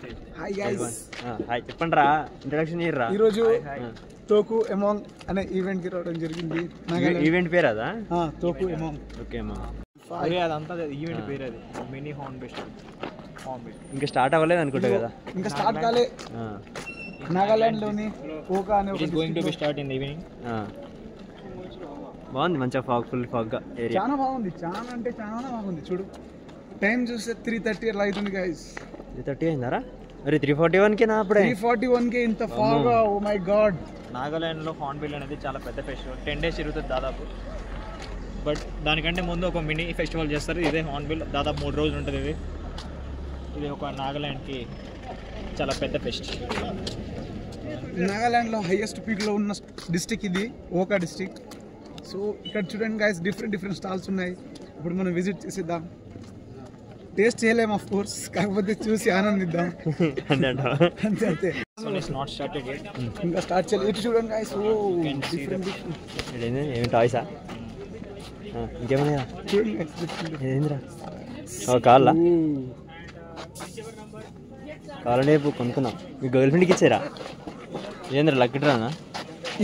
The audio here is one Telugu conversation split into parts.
Hi guys. హాయ్ చెప్పండి రా, ఇంట్రడక్షన్ ఇయ్యరా. ఈరోజు తోకు ఎమాంగ్ అనే ఈవెంట్ కి రావడం జరిగింది. ఈవెంట్ పేరు అదా? తోకు ఎమాంగ్. ఓకే అమ్మా, అదంతా ఈవెంట్ పేరు అది. Mini horn best. ఇంకా స్టార్ట్ అవ్వలేదు అనుకుంటా కదా? ఇంకా స్టార్ట్ కాలే. నాగాలాండ్ లోని ఓకా అనే ఒక going to be start in the evening. బాగుంది, మంచిగా ఫాగ్, ఫుల్ ఫాగ్ గా ఏరియా. చాలా బాగుంది, చాలా అంటే చాలా బాగుంది. చూడు టైం చూస్తే 3:30 అట్లా అవుతుంది గైస్. 3:30 అయిందారా? అరే 3:41 కే నా అప్పుడే? 3:41 కే ఇంత fog. Oh my God. Nagaland లో హార్న్బిల్ అనేది చాలా పెద్ద ఫెస్టివల్. 10 days జరుగుతుంది దాదాపు. బట్ దానికంటే ముందు ఒక మినీ ఫెస్టివల్ చేస్తారు. ఇదే హార్న్బిల్ దాదాపు 3 రోజులు ఉంటుంది. ఇది ఒక నాగాలాండ్కి చాలా పెద్ద ఫెస్ట్. నాగాలాండ్లో హైయెస్ట్ పీక్లో ఉన్న డిస్టిక్ ఇది, ఓకా డిస్టిక్. సో ఇక్కడ చూడండి గైస్, డిఫరెంట్ స్టాల్స్ ఉన్నాయి. ఇప్పుడు మనం విజిట్ చేసేద్దాం. టేస్ట్ చేయలేము ఆఫ్ కోర్స్, కాకపోతే చూసి ఆనందిద్దాం అంతే అంతే. ఇంకా స్టార్ట్ చేయలేదు. ఇటు చూడండి గైస్, ఓ డిఫరెంట్ ఏమి టాయ్సా? ఇంకేమన్నా చూడండి. ఏందిరా కావాలా? కావాలంటే కొనుక్కున్నాం. మీ గర్ల్ ఫ్రెండ్కి ఇచ్చారా? ఏంద్రా లక్కీ డ్రానా?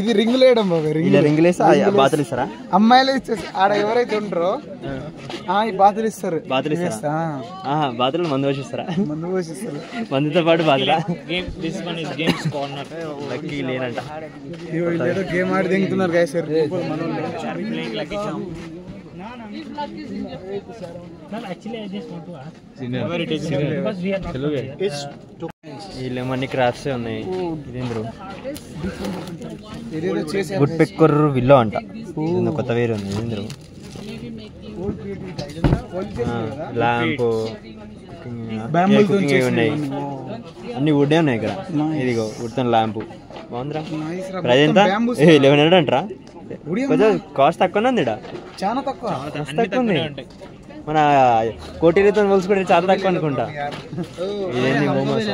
ఇది రింగులు వేయడం బాబు. రింగులు వేసి బాతులు ఇస్తారా? అమ్మాయిలు ఇచ్చేసి ఆడ ఎవరైతే ఉంటారో ఈ బాతులు ఇస్తారు. బాతులు ఇస్తారా? బాతులు మందు పోషిస్తారా? మందు పోషిస్తారు. మందుతో పాటు బాతులా? లక్కీ లేనంట. ఏదో గేమ్ ఆడి దింగుతున్నారు గైస్. వీళ్ళేమన్నీ క్రాఫ్ట్స్ ఉన్నాయి. ఇదేంద్రు గుడ్ పెక్కర్ విల్లో అంట. కొత్త వేరు ఉంది. ఇదేంద్రు ల్యాంప్ ఉన్నాయి. అన్ని వుడ్డే ఉన్నాయి ఇక్కడ. ఇదిగో వుడ్తో ల్యాంప్ బాగుందిరా. ప్రైజ్ ఎంత? 1100 అంటారా? కొంచెం కాస్ట్ తక్కువనే ఉంది. చాలా తక్కువ ఉంది. మన కోటితో పోల్చుకుంటే చాలా తక్కువ అనుకుంటా. ఇదేంటి మోమోస్?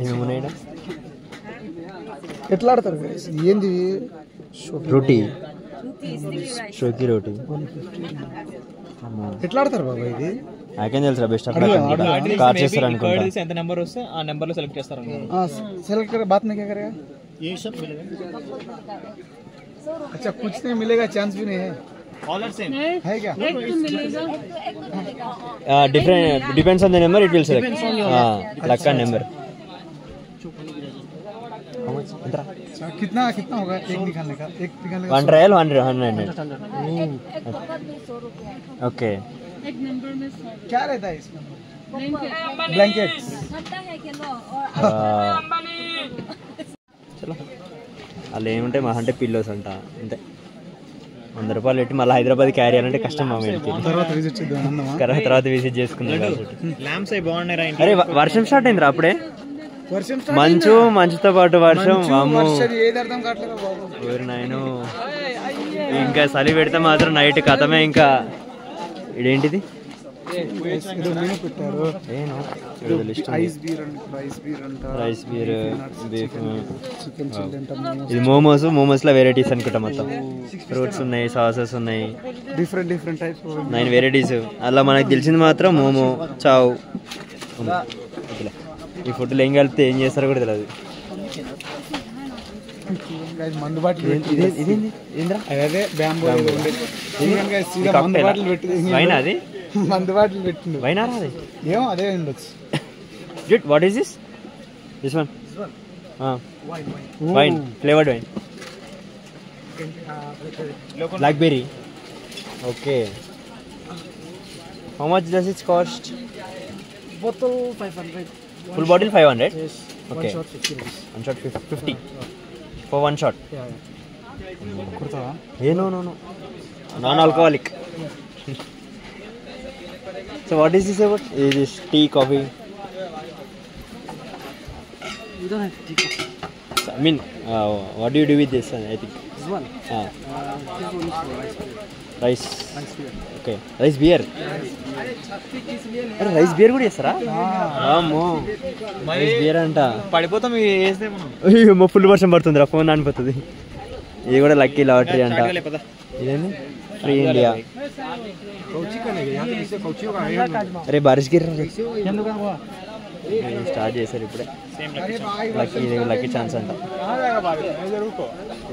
ఏమేమున్నాయి? ఎట్లా ఆడతారు ఏంది? రోటీ, షోకి రోటీ. ఎట్లా ఆడతారు బాబా ఇది? నాకేం తెలుసు. బెస్ట్ కార్ చేస్తారు అనుకుంటా. ఎంత నెంబర్ వస్తే ఆ నెంబర్ లో సెలెక్ట్ చేస్తారు. सेलेक्ट करे बात नहीं क्या करेगा? ये सब मिलेगा. अच्छा कुछ नहीं मिलेगा, चांस भी नहीं है. ऑल आर सेम है क्या? एक तो मिलेगा. Different depends on the number it will select. Luck का नंबर. कितना कितना होगा एक निकालने का? एक निकालने का 1 ट्रायल 100. ओके. एक नंबर में क्या रहता है इसमें? ब्लैंकेट. చలో అలా ఏముంటాయి మా అంటే పిల్లోస్ అంట. అంతే 100 రూపాయలు పెట్టి మళ్ళీ హైదరాబాద్ క్యారీ అయ్యాలంటే కష్టం. మా ఇంటికి తర్వాత విజిట్ చేసుకుందాం. అరే వర్షం స్టార్ట్ అయిందిరా అప్పుడే. మంచుతో పాటు వర్షం. నాయను ఇంకా చలి పెడితే మాత్రం నైట్ కథమే. ఇంకా ఇదేంటిది? రైస్ బీర్, బీఫ్, ఇది మోమోస్. మోమోస్ లో వెరైటీస్ అనుకుంటా. మొత్తం ఫ్రూట్స్ ఉన్నాయి, సాసెస్ ఉన్నాయి, డిఫరెంట్ టైప్స్ 9 వెరైటీస్. అలా మనకు తెలిసింది మాత్రం మోమో, చావ్. ఈ ఫుడ్లో ఏం కలిపితే ఏం చేస్తారో కూడా తెలియదు. మందు బాటిల్ అది మందు బాటిల్ పెట్టిండు. వైనా అది ఏమో అదే ఉండొచ్చు. What is this one? Wine, flavoured wine, blackberry. Okay. How much does it cost? Bottle 500. Full bottle 500? Yes. Okay. One shot 50 for one shot. No. Non-alcoholic. So what is this about? Is this tea, coffee? You don't have tea, coffee. So, I mean, what do you do with this? I think. This one? This one is for rice beer. Rice. Rice beer. Okay. Rice beer. అరే రైస్ బియర్ కూడా చేస్తారా? రైస్ బియర్ అంట. పడిపోతాం. ఫుల్ వర్షం పడుతుందిరా, ఫోన్ అనిపోతుంది. ఇది కూడా లక్కీ లాటరీ అంట. ఇదేంది ఫ్రీ ఇండియా. అరే బారిష్ గిర్ స్టార్ట్ చేశారు ఇప్పుడే. లక్కీ ఛాన్స్ అంట.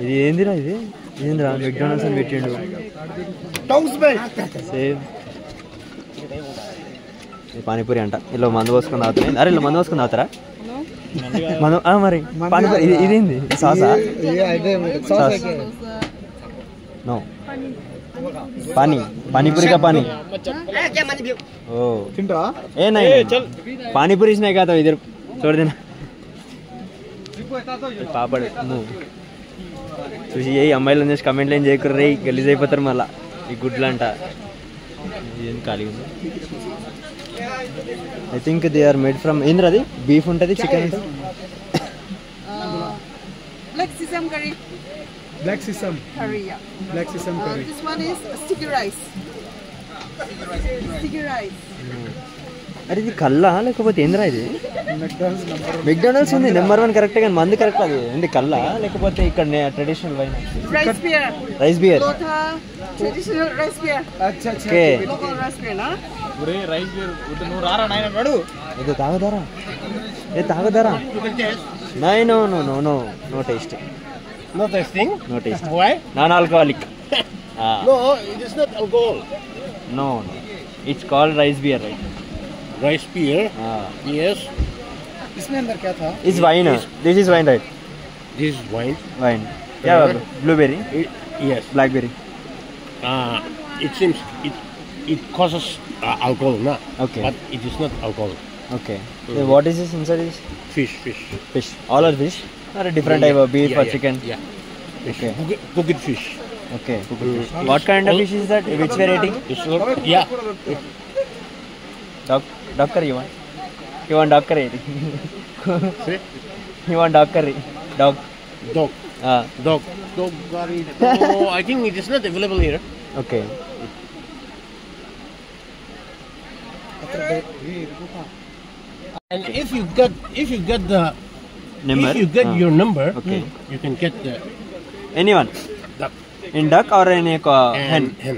ఇది ఏందిరా ఇదేందిరా మెక్డానల్డ్స్ అని పెట్టిండు. సేమ్ పానీపూరి అంట. ఇలా మందు పోసుకొని తాగుతున్నాయి. అరే ఇలా మందు పోసుకొని తాగుతారా? మరి పానీపూరి ఇదేంది సాసా? నో पानीपुरी का पानी. ओ ए नहीं पानीपुरी नहीं खाता इधर छोड़ देना. పాపడ్ చూసి ఏ అమ్మాయిలు వచ్చి కమెంట్లు ఏం చేయకుర్రే గలీజ్ అయిపోతారు మళ్ళీ. ఈ గుడ్లు అంట ఏం ఖాళీగా ఉంది. I think they are made from ఏంద్ర అది బీఫ్ ఉంటుంది చికెన్ ఉంటుంది. Black sesame curry, yeah. Black sesame curry. This one is sticky rice. Sticky rice. అరే ఇది కల్లా లేకపోతే ఏంద్రా ఇది? మెక్డానల్డ్స్ ఉంది నెంబర్ 1 కరెక్ట్ కానీ మంది కరెక్ట్. అది ఏంది కల్లా లేకపోతే ఇక్కడ traditional wine? Rice beer. Rice beer. Traditional rice beer. अच्छा अच्छा. Okay Local rice beer, na? ఒరే రైస్ బీర్ నువ్వు రారా నాయన వాడు. ఇది తాగదారా? ఏ తాగదారా? నై no no no no no taste. No tasting? No taste. Why? Non-alcoholic. No, it is not alcohol. No, no. It's called rice beer, right? Rice beer? Yes. इसमें अंदर क्या था? It's wine. This is wine, right? This is wine? Wine. Yeah, blueberry. Yes. Blackberry. It seems it causes alcohol, na? Okay. But it is not alcohol. Okay. So what is this inside this? Fish. Fish. All are fish? Or a different type of beef or chicken? Yeah. Fish. Okay. Cooked fish. Okay. Fish. What kind of fish is that? Which variety? It's not, yeah. Dog curry you want? You want dog curry? See? You want dog curry? Dog. Dog. Dog curry. Oh, I think it is not available here. Okay. And if you get the Number? if you get your number, Okay. you can get the Anyone? duck In duck or in a hen? and hen.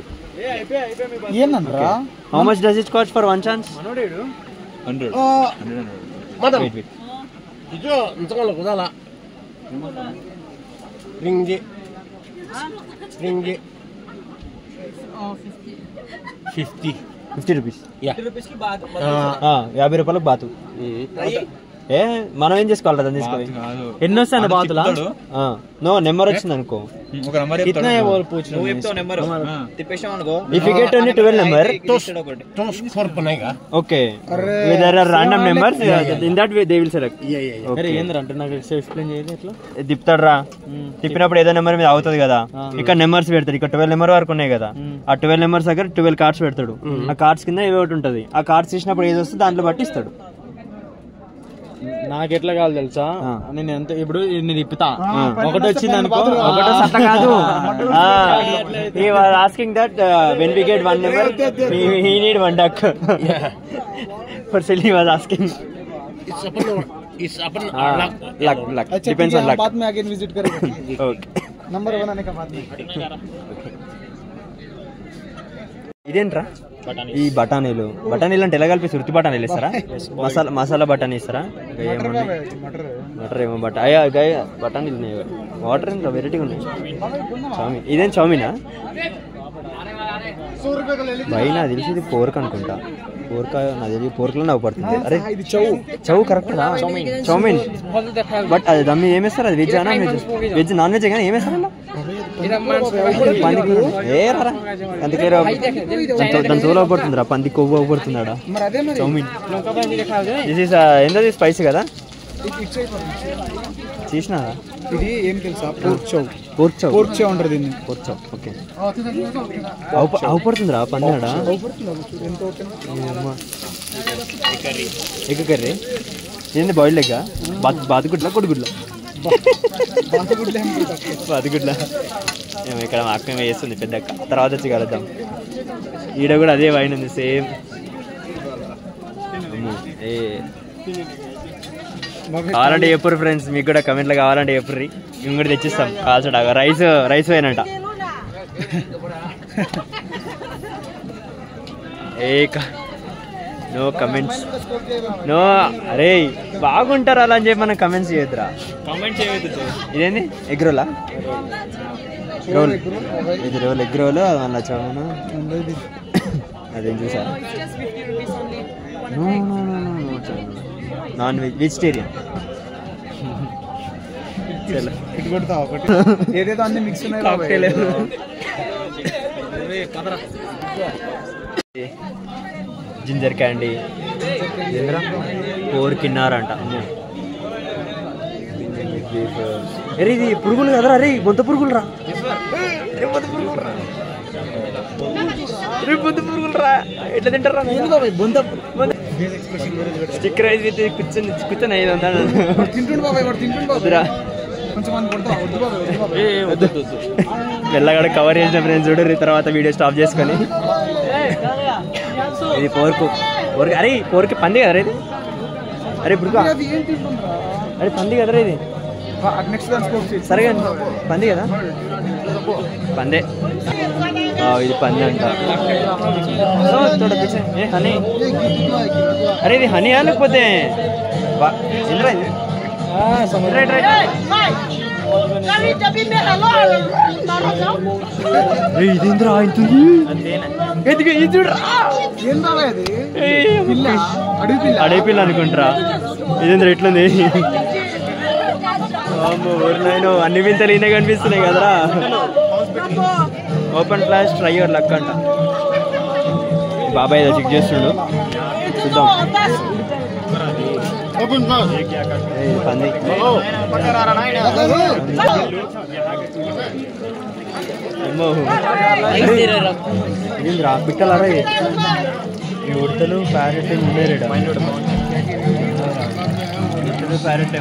ఏందన్నరా? How much does it cost for one chance? 100. Madam, Wait. 이거 într-o locală. Ringgit. 50. 50 rupees. Yeah. 50 రూపాయలకు బాతు. ఏ మనం ఏం చేసుకోవాలి దాన్ని తీసుకోవాలి? ఎన్ని వస్తాయి బాతులా? నో నెంబర్ వచ్చింది అనుకో. ఒక నెంబర్ కిतना है वो पूछ నువ్వు చెప్తావు నెంబర్ తిప్పేసాం అనుకో. If you get only 12 number, Toast for banega. okay. There are random numbers. In that way they will select. Yeah. అరే ఏంద్రంటే నాకు ఎక్స్ప్లెయిన్ చేయలేదు ఎట్లా? తిప్పుతాడు రా. తిప్పినప్పుడు ఏదో నెంబర్ మీద అవుతుంది కదా. ఇక్కడ నెంబర్స్ పెడతాడు. ఇక్కడ 12 నెంబర్ వరకు ఉన్నాయి కదా. ఆ 12 నెంబర్స్ దగ్గర 12 కార్డ్స్ పెడతాడు. ఆ కార్డ్స్ కింద ఏదో ఒకటి ఉంటుంది. ఆ కార్డ్స్ తీసినప్పుడు ఏది వస్తే దాంట్లో బట్టి ఇస్తాడు. నాకు ఎట్లా కావాలి తెలుసా? నేను ఎంత ఇప్పుడు నేను తిప్పుతా ఒకటి వచ్చింది అనుకో. ఒకటో సట్ట కాదు. He was asking that when we get one number, he need one duck. For Silly he was asking. It's upon Luck. अच्छा Depends on luck. बाद में अगेन विजिट करेंगे. Okay. नंबर बनाने का बाद में. ఇదేంట్రా ఈ బఠానీలు అంటే ఎలా కలిపి సుర్తి బఠానీలు ఇస్తారా? మసాలా బఠానీ ఇస్తారా? మటర్ ఏమో బఠానీలు ఉన్నాయి. వాటర్ ఇంకా వెరైటీగా ఉన్నాయి. చౌమీన్ ఇదేం చౌమీనా? భయ్ నాకు తెలిసి ఇది పోర్క్ అనుకుంటా. పోర్క్ నాకు తెలిసి పోర్క్లో నవ్వు పడుతుంది. అరే చౌ కరెక్ట్ రా. చౌమీన్ బట్ అది దమ్మి ఏమేస్తారు? అది వెజ్ అనా వెజ్ నాన్ వెజ్ కానీ ఏమేస్తారు? ఏ రా అందుకే దాని తోలు అవ్వబడుతుంది రా. పంది కొవ్వు అవ్వబడుతుందా చౌమీన్. దిస్ ఈస్ ఏంటది స్పైసీ కదా చేసినా? ఇది ఏం తెలుసా? పోర్క్ చౌ అంటారు దీన్ని. పోర్క్ చౌ. ఓకే అవుపడుతుందిరా పందాడా. ఎగ్ కర్రీ ఏంది? బాయిల్డ్ ఎగ్గా? బాతుగుడ్లా కొడుగుడ్లా? బాతుగుడ్లా. మేము ఇక్కడ మా అక్క వేస్తుంది పెద్ద అక్క. తర్వాత వచ్చి కలుద్దాం. ఈడ కూడా అదే వైన్ ఉంది సేమ్. కావాలంటే చెప్పుర్రి ఫ్రెండ్స్, మీకు కూడా కమెంట్లో కావాలంటే చెప్పుర్రి, మేము కూడా తెచ్చిస్తాం. కాల్చడా రైస్ వేనంట. No comments, no. అరే బాగుంటారు అలా అని చెప్పి మనం కమెంట్స్ చేయొద్దురా. కామెంట్ చేయొద్దు. ఇదేంది ఎగ్ రోలా? రోల్ ఇది రోల్, ఎగ్ రోల్ మళ్ళీ చాను అదేం చూసా. Non vegetarian. ఇటు కొడతా ఒకటి ఏదేదో అన్ని మిక్స్ ఉన్నాయి. జింజర్ క్యాండీ, కోరికిన్నారంట. అరే ఇది పురుగులు కదరా, అరే బొంత పురుగులు రా, బొంత పురుగులు రా. ఎట్లా తింటారా బొంత? స్టిక్ రైస్ విత్ కూర్చొని 500 తింటుండు బాబాయ్, వద్దురా. కొంచెం మంది కొడతా. వద్దు బాబాయ్, మెల్లగాడ కవర్ చేసిన ఫ్రెండ్స్ చూడరు, తర్వాత వీడియో స్టాప్ చేసుకొని. ఇది పోర్కు. అరే పోర్కి పంది కదరా ఇది? అరే ఇప్పుడు ఏం తింటుండ్రా? అరే పంది కదరా ఇది? నెక్స్ట్ దాని స్కోప్ చేయి. సరే కానీ పంది కదా? పందే. ఇది పంది అంట. హనీ. అరే ఇది హనీయా లేకపోతే ఇంద్రా ఇది? ఇదేంద్రా అవుతుంది? ఇది చూడరా, అడవి పిల్ల అనుకుంటారా? ఇదేంద్రా ఎట్లుంది? నేను అన్ని వింతలు ఈయన కనిపిస్తున్నాయి కదరా. Open flash try your luck అంట. బాబాయ్ ఏదో చెక్ చేస్తుండు, చూద్దాం. పంది ఏంద్రా పిట్టలారా? ఈ ఉడతలు ప్యారెట్ ఉండేరేడా? ప్యారెట్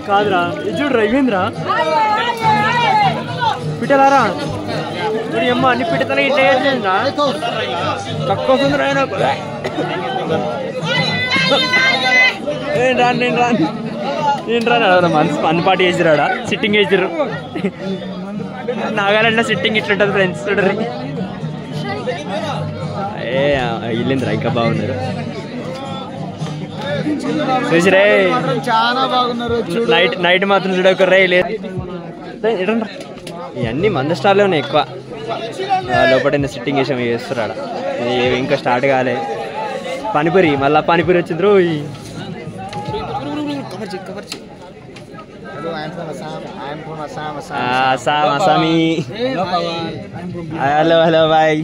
కాదురా, ఇది చూడరా. ఇవేంద్రా పిట్టలారా? అమ్మ అన్ని పిట్టతల ఇట్లా చేసిందా? తక్కువ సుందర నేను రాను మనసు పన్నుపాటు చేసిరాడా? సిట్టింగ్ వేసిర్రు. నాగాలాండ్ సిట్టింగ్ ఇట్లుంటుంది ఫ్రెండ్స్. చూడరు వెళ్ళిందిరా, ఇంకా బాగున్నారు. చూసిరే చాలా బాగున్నారు. నైట్ మాత్రం చూడకర్రా. లేదు ఇవన్నీ మంద స్టార్లే ఉన్నాయి ఎక్కువ. లోపల సిట్టింగ్ వేసాం చేస్తున్నాడు. ఇంకా స్టార్ట్ కాలే. పానీపూరి, మళ్ళా పానీపూరి వచ్చింది. Hello hello boy.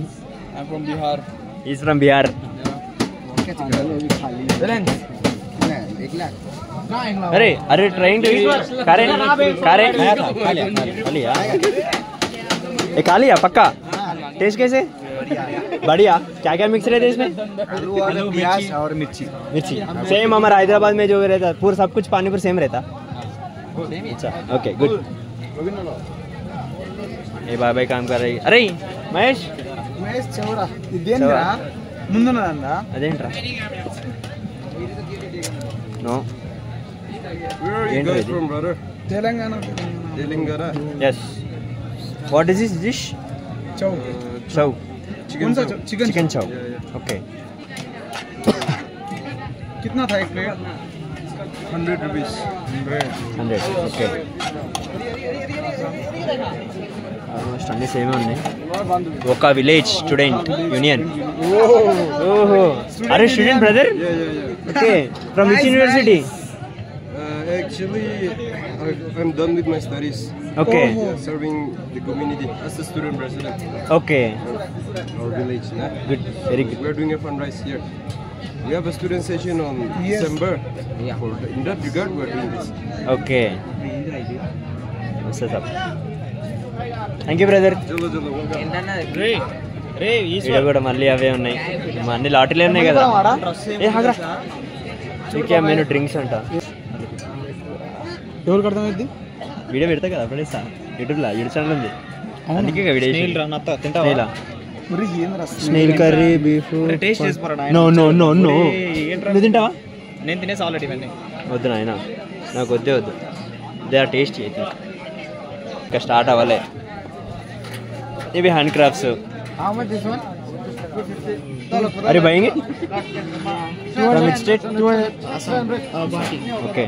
Is from Bihar. अरे अरे ट्राइंग टू कारे कारे ये खा लिया पक्का? टेस्ट कैसे? बढ़िया. क्या क्या मिक्स रहता है इसमें? आलू प्याज और मिर्ची. सेम हमारा हैदराबाद में जो रहता पूरा सब कुछ पानीपुर सेम रहता. अच्छा ओके गुड. ये बाबाई काम कर रही. अरे महेश చౌరా ఇదేంద్రా ముందున్నదా? అదేంట్రా? No. Where are you guys from, brother? Telangana. Yes. What is this dish? Chow. Chow. Chicken chow. Okay. कितना था एक प्लेट? 100 rupees. 100. Okay. ఆల్మోస్ట్ అన్ని సేమే ఉన్నాయి. ఒక విలేజ్ స్టూడెంట్ యూనియన్. ఓహో అరే student brother? Okay from which university? Actually, I'm done with my studies. Okay. Serving the community as a student president. Okay. Our village. Yeah? Good. Very good. We're doing a fundraise here. We have a student session on December. In that regard, we're doing this. Okay. What's up? Thank you brother. ఇక్కడ కూడా మళ్ళీ అవే ఉన్నాయి. అన్ని లాటరీలే ఉన్నాయి కదా. ఏ హాగ్రా ఇంకే మెనూ డ్రింక్స్ అంట. ఎవరికి అర్థమైంది? వీడియో పెడతా కదా అప్పుడే యూట్యూబ్లో యూట్యూబ్ ఛానల్ ఉంది. అందుకే వీడియో తింటావా? స్నేల్ కర్రీ బీఫ్ టేస్ట్ చేసుకోరా నో నో నో నో నువ్వు తింటావా? నేను తినేసి ఆల్రెడీ ఇవన్నీ. వద్దు నాయన, నాకు వద్దే వద్దు. దే ఆర్ టేస్టీ అయితే ఇంకా స్టార్ట్ అవ్వలే. ఇవి హ్యాండ్ క్రాఫ్ట్స్. అరే buying it from which state? Okay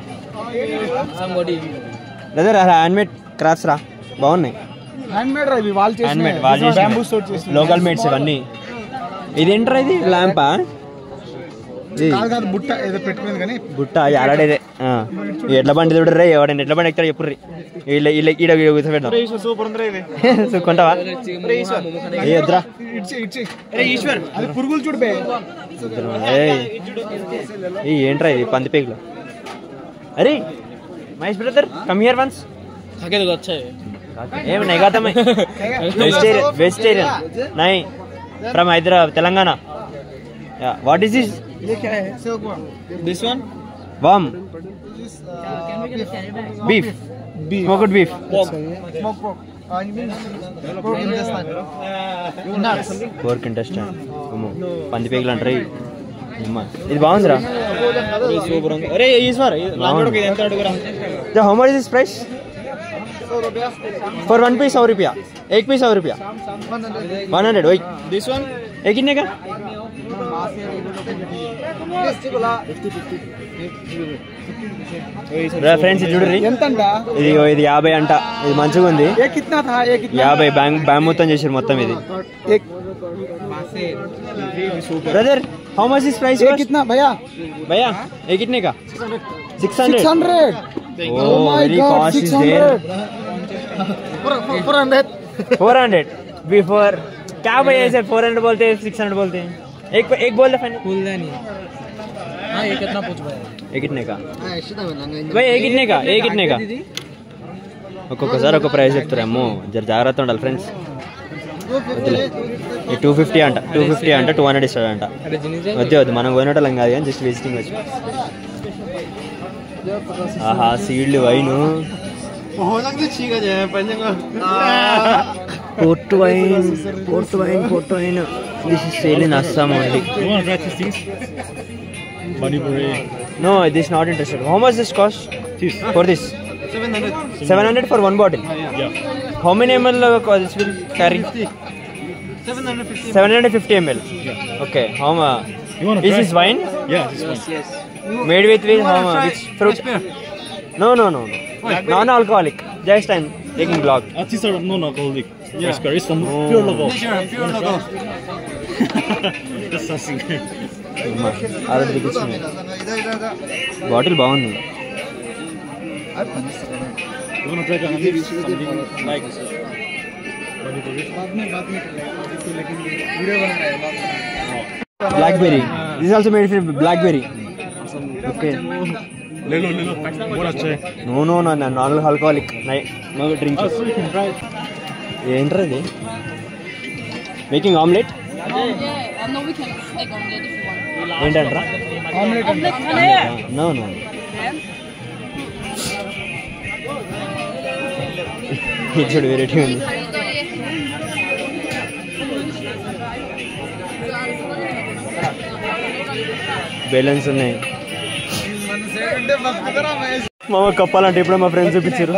brother, hand made crafts రా, బాగున్నాయి. హ్యాండ్ మేడ్ రా ఇవి, వాళ్ళు హ్యాండ్ మేడ్, వాళ్ళు బ్యాంబూ తోటి చేసిన చేసిన లోకల్ మేడ్స్ ఇవన్నీ. ఇదేంట్రా ఇది? ల్యాంపా? కాదు కాదు, బుట్ట ఏదో పెట్టుకుంది కానీ బుట్ట ఆడేదే. ఎట్ల బండి చూడరే, ఎవడైనా ఎట్ల బండి ఎక్కుతాడు చెప్పుర్రి. ఈడ కూర్చోబెడదాం. సూపర్ ఉందిరా ఇది. కొంటావా? ఏ వద్దురా. ఈశ్వర్ అది పురుగులు చూడు బే. ఏంట్రా ఇది? పందిపేగులు. అరే Mahesh brother, come here once. ఏమి నైగాతమే వెజిటేరియన్ నై from Hyderabad Telangana. What is this? This one warm beef, smoked beef. Pork intestine. పందిపేగులు అంటారు. ఇది బాగుందిరా. సూపర్ ఉంది. అరే ఈశ్వర్ ఎంత అడుగురా? How much is this price? For one piece 100 रुपया, एक पीस 100 रुपया, 100. वही दिस वन ये कितने का? ఫ్రెండ్స్ చూడండి ఎంతంట ఇది. ఇది 50 అంట. ఇది మంచిగా ఉంది. ఏ కిత్నా థా? ఏ కిత్నా? 50 బ్యాంగ్ మొత్తం చేశారు మొత్తం ఇది. एक brother how much is price? ये कितना भैया? भैया ये कितने का? 600. 600. Oh my god, cost is there. 400. 400 before क्या भैया? ऐसे 400 बोलते हैं, 600 बोलते हैं. एक बोल दे फाइनल. हाँ ये कितना पूछ भाई? ये कितने का भाई? ये कितने का? ये कितने का? ఒక్కొక్కసారి ఒక ప్రైస్ చెప్తారేమో, జర జాగ్రత్త ఉండాలి ఫ్రెండ్స్. ఈ 250 అంట, 250 అంట, 200 ఇస్తాడంట. వద్దే వద్దు, మనం కొనటం కాదు కానీ జస్ట్ విజిటింగ్ వచ్చి. ఆహా సీడ్లు wine, port wine, port wine, port wine. This is sale in Assam only. No, this is not interested. How much this cost? For this 700 for one bottle. How many ml this will carry? 750 ml. Okay. How much? Is this wine? Yeah, this one. Yes. Made with which fruit? No. Non-alcoholic. Just I'm taking vlog. These are non-alcoholic. Yes, it's from pure logo. Pure logo. That's something. Already దిగించింది. బాటిల్ బాగుంది. You want to try something like this? Blackberry. This is also made from blackberry. Okay. ले लो बहुत अच्छा है. No, non-alcoholic. No drink. ఏంట్రా ఇది? Making omelette. No, we can egg omelette if you want. ఏంటంట్రా? Omelette. No. ఇది చూడు వెరైటీ ఉంది. బెలూన్స్ ఉన్నాయి. మామ కప్పాలంటే ఇప్పుడు మా ఫ్రెండ్స్ చూపించారు.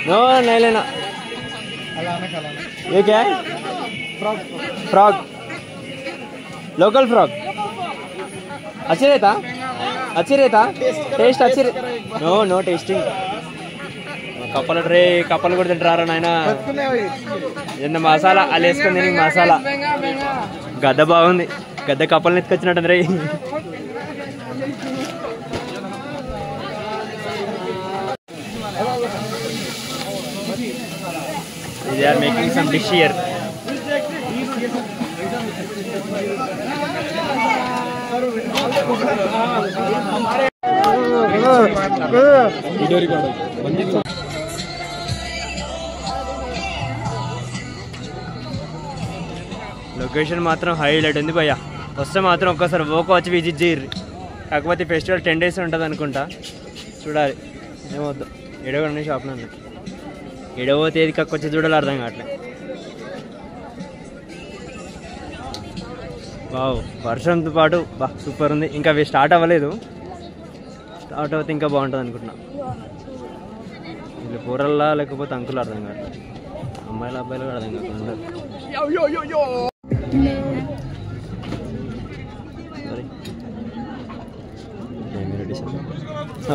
నో नहीं लेना. ये क्या है? फ्रॉग. Local frog. अच्छी रहता टेस्ट अच्छी. No tasting. కప్పలు కూడా తింటారా నాయన? ఎంత మసాలా అలా వేసుకొని తిని మసాలా. గద్ద బాగుంది. గద్ద కప్పలు ఎత్తుకొచ్చినట్టు రే. They are making some dish here. Location మాత్రం హైలైట్ ఉంది భయ్యా. వస్తే మాత్రం ఒక్కసారి ఓక వచ్చి విజిట్ చేయరు. కాకపోతే ఫెస్టివల్ 10 days ఉంటుంది అనుకుంటా. చూడాలి ఏమవుద్దు. 7 షాప్లో ఉంది. ఎడవో తేదీ కక్కొచ్చి చూడాలి అర్థం కావట్లే. వావ్, వర్షంతో పాటు బా సూపర్ ఉంది. ఇంకా అవి స్టార్ట్ అవ్వలేదు, స్టార్ట్ అవుతే ఇంకా బాగుంటుంది అనుకుంటున్నా. వీళ్ళు కూరల్లా లేకపోతే అంకులు అర్థం కావట్లేదు, అమ్మాయిలు అబ్బాయిలు కూడా అర్థం కాకుండా.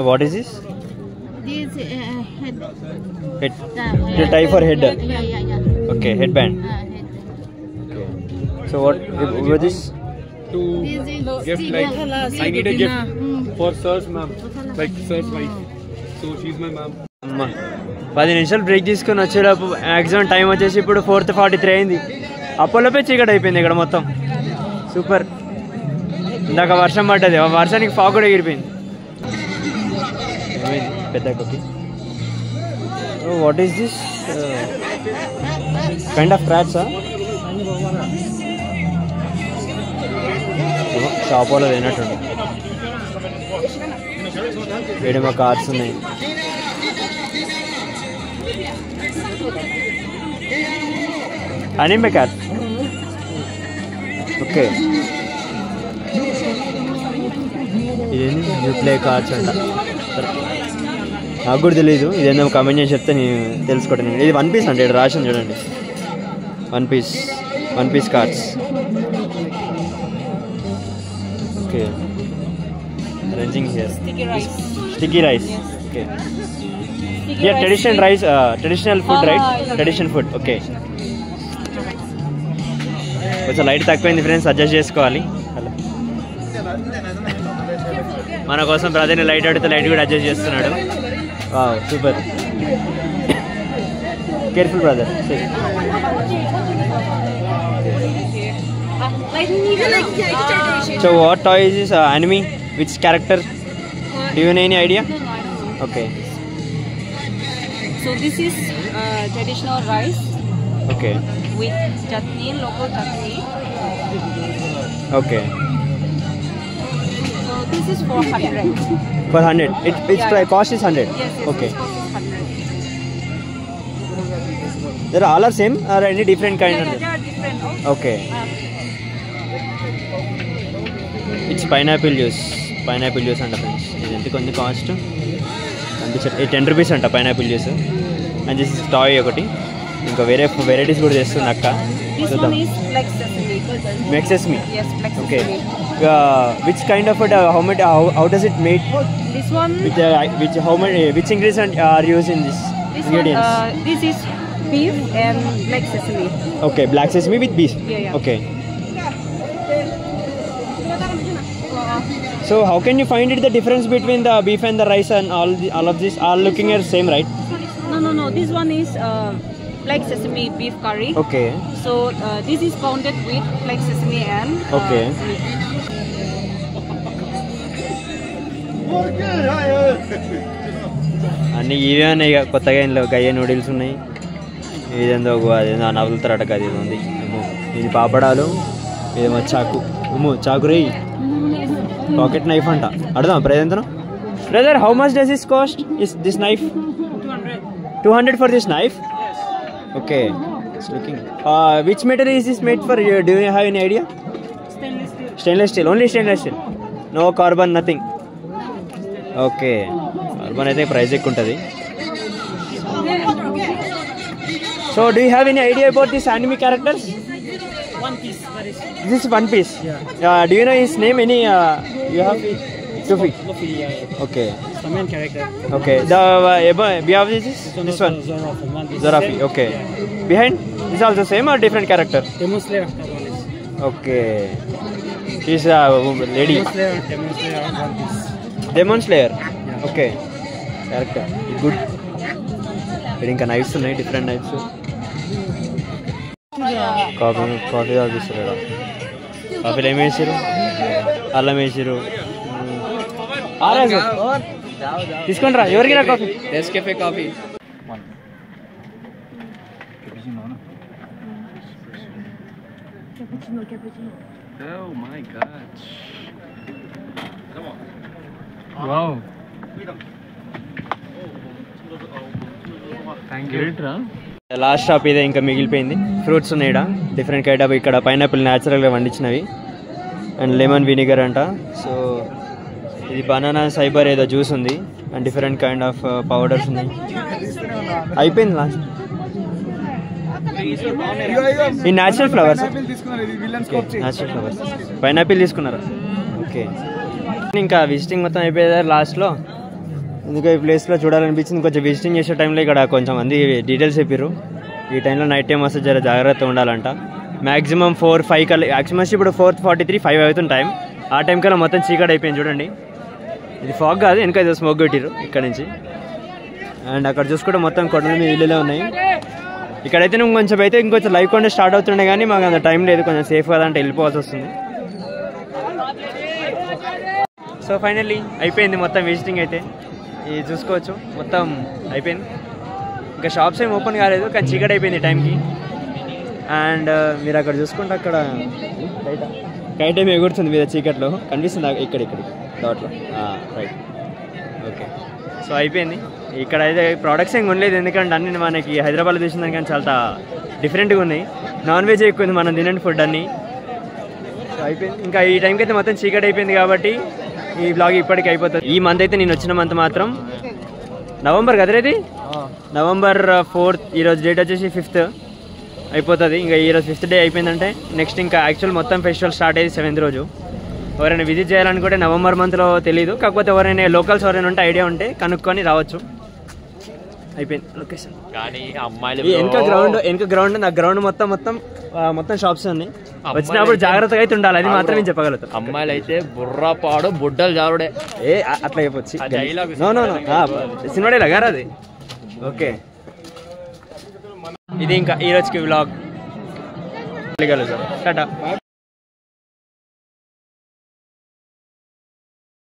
What is this? This head. Head. To tie for head. Yeah. Okay, headband. Head. Okay. So what this? To This is gift stick. like I need a gift Mm. for sir's mom, like sir's wife. So she's my mom. అమ్మా 10 నిమిషాలు బ్రేక్ తీసుకొని వచ్చేటప్పుడు మ్యాక్సిమం టైం వచ్చేసి ఇప్పుడు 4:43 అయింది. అప్పలోపే చీకటి అయిపోయింది ఇక్కడ మొత్తం. సూపర్. ఇందాక వర్షం పడ్డది, ఆ వర్షానికి ఫాగ్ కూడా ఎగిరిపోయింది. పెద్ద కాపీ. What is this? Kind of క్రాట్సా? షాప్ వాళ్ళు లేనట్టుండి. ఏడేమో కార్డ్స్ ఉన్నాయి. anime card. ఓకే, ఇదేంటి యూ ప్లే కార్డ్స్ అంట. నాకు కూడా తెలీదు, ఇదేందో కమెంట్ చేసి చెప్తే నేను తెలుసుకోవటం. ఇది 1 piece అంటే ఇక్కడ రాసింది చూడండి, 1 piece cards. Okay, arranging here sticky rice. Okay, yeah, traditional rice, traditional food, right? Traditional food. Okay. కొంచెం లైట్ తక్కువైంది ఫ్రెండ్స్, అడ్జస్ట్ చేసుకోవాలి. మన కోసం బ్రదర్ని లైట్ అడిగితే లైట్ కూడా అడ్జస్ట్ చేస్తున్నాడు. Wow, super. Careful brother. So what toy is this? anime, which character? Do you know any idea? Okay. So this is traditional rice Okay. with chutney, local chutney. Okay. So this is for 100. For 100. Its cost is 100. Yes, Okay. its cost is 100. They all are same or any different kind? Yeah, they are different. Okay. It's pineapple juice. Pineapple juice and friends. This is the cost. And 10 rupees అంట pineapple juice. And this is toy ఒకటి. ఇంకా వేరే వెరైటీస్ కూడా చేస్తుంది అక్క. This one is black sesame. Black sesame. Yes, black Okay. sesame. Which kind of food? How does it made? This one. Which ingredients are used in this? This Ingredients. one. This is beef and black sesame. Okay, black sesame with beef. Yeah. Okay. So how can you find it the difference between the beef and the rice and all of this? All looking at same, right? No. This one is black sesame beef curry. Okay. So this is pounded with black sesame and Okay. meat. అన్నీ ఇవే ఉన్నాయి. ఇక కొత్తగా ఇంట్లో గయ్య నూడిల్స్ ఉన్నాయి. ఇదేందో అదేందో నవ్వులుతారట. అది ఇది ఉంది. ఇది పాపడాలు, ఇదేమో చాకు. చాకు రే, పాకెట్ నైఫ్ అంట. అడుగుదాం ప్రైజ్ ఎంతను? Brother, how much does this cost? Is this knife 200 for this knife? Okay, it's looking. Which material is this made for? Do you have any idea? Stainless steel. Only stainless steel. No carbon, nothing. Okay, carbon అయితే ప్రైస్ ఎక్కువ ఉంటుంది. So do you have any idea about this anime characters? One piece. This is 1 piece. Yeah. Do you know his name? Any? You have? Luffy. Yeah. Okay. It's the main character. Okay. The behind this one. Zorafi. Okay. Behind is also same or different character? Demon Slayer. Okay. She's a lady. Demon Slayer. One piece. Demon Slayer. Okay. Character. Good. ఇంకా నైఫ్స్ ఉన్నాయి, డిఫరెంట్ నైఫ్స్. కాఫీ తాగిస్తారు. కాఫీలో ఏమి వేసారు? అల్లం వేసారు. తీసుకోండి రా, ఎవరికి రా coffee? Nescafe coffee. Oh my gosh. Come on. Wow. Last shop ఇదే ఇంకా మిగిలిపోయింది. ఫ్రూట్స్ ఉన్నాయి ఇక్కడ, డిఫరెంట్ కైండ్ ఆఫ్. ఇక్కడ పైనాపిల్ న్యాచురల్గా పండించినవి అండ్ లెమన్ వినిగర్ అంట. సో ఇది బనానా సైబర్ ఏదో జ్యూస్ ఉంది and different kind of powders ఉన్నాయి. అయిపోయింది లాస్ట్. ఈ natural flowers, natural flowers. Pineapple తీసుకున్నారా? ఓకే. ఇంకా విజిటింగ్ మొత్తం అయిపోయేదారు లాస్ట్లో. ఎందుకో ఈ ప్లేస్లో చూడాలనిపించింది. కొంచెం విజిటింగ్ చేసే టైంలో ఇక్కడ కొంచెం మంది డీటెయిల్స్ చెప్పారు. ఈ టైంలో నైట్ టైం వస్తే జర జాగ్రత్త ఉండాలంట. మ్యాక్సిమం 4-5 కల్లా, మ్యాక్సిమం ఇప్పుడు 4:43, 5 అవుతుంది టైం. ఆ టైం కల్లా మొత్తం చీకటి అయిపోయింది. చూడండి, ఇది ఫాగ్ కాదు, వెనక ఏదో స్మోక్ పెట్టిరు ఇక్కడ నుంచి. అండ్ అక్కడ చూసుకుంటే మొత్తం కొండల మీద ఇల్లులే ఉన్నాయి. ఇక్కడైతే నువ్వు కొంచెం అయితే ఇంకొంచెం లైవ్ కొండ స్టార్ట్ అవుతుండే కానీ మాకు అంత టైం లేదు, కొంచెం సేఫ్ కదా అంటే వెళ్ళిపోవాల్సి వస్తుంది. సో ఫైనల్లీ అయిపోయింది మొత్తం విజిటింగ్ అయితే. ఇది చూసుకోవచ్చు మొత్తం అయిపోయింది. ఇంకా షాప్స్ ఏమి ఓపెన్ కాలేదు కానీ చీకటి అయిపోయింది టైంకి. అండ్ మీరు అక్కడ చూసుకుంటే అక్కడ కైట్ ఏమి ఎగురుతుంది మీద చీకట్లో, కనిపిస్తుంది ఇక్కడ దాంట్లో. Right, okay. సో అయిపోయింది. ఇక్కడ అయితే ప్రోడక్ట్స్ ఏం కొనలేదు, ఎందుకంటే అన్ని మనకి హైదరాబాద్లో చూసిన దానికని చాలా డిఫరెంట్గా ఉన్నాయి. నాన్ వెజ్ ఎక్కువ ఉంది మనం తినండి ఫుడ్ అన్నీ. సో అయిపోయింది. ఇంకా ఈ టైంకి అయితే మొత్తం చీకటి అయిపోయింది కాబట్టి ఈ బ్లాగ్ ఇప్పటికి అయిపోతుంది. ఈ మంత్ అయితే నేను వచ్చిన మంత్ మాత్రం నవంబర్ కదరా, ఇది November 4th. ఈరోజు డేట్ వచ్చేసి 5th అయిపోతుంది. ఇంకా ఈరోజు 5th డే అయిపోయిందంటే నెక్స్ట్ ఇంకా యాక్చువల్ మొత్తం ఫెస్టివల్ స్టార్ట్ అయ్యేది 7th రోజు. ఎవరైనా విజిట్ చేయాలనుకుంటే నవంబర్ మంత్లో తెలీదు, కాకపోతే ఎవరైనా లోకల్స్ ఎవరైనా ఉంటే ఐడియా ఉంటే కనుక్కొని రావచ్చు. అయిపోయింది లొకేషన్. కానీ అమ్మాయిలు వెనక గ్రౌండ్ నా గ్రౌండ్ మొత్తం షాప్స్ ఉన్నాయి. వచ్చినప్పుడు జాగ్రత్తగా అయితే ఉండాలి, అది మాత్రం నేను చెప్పగలుగుతాను. అమ్మాయిలు అయితే బుర్రపాడు బుడ్డలు జారుడే అట్లా చెప్పొచ్చు. సినిమా డైలాగ్ గారు అది. ఓకే, ఇది ఇంకా ఈ రోజుకి వ్లాగ్. టాటా.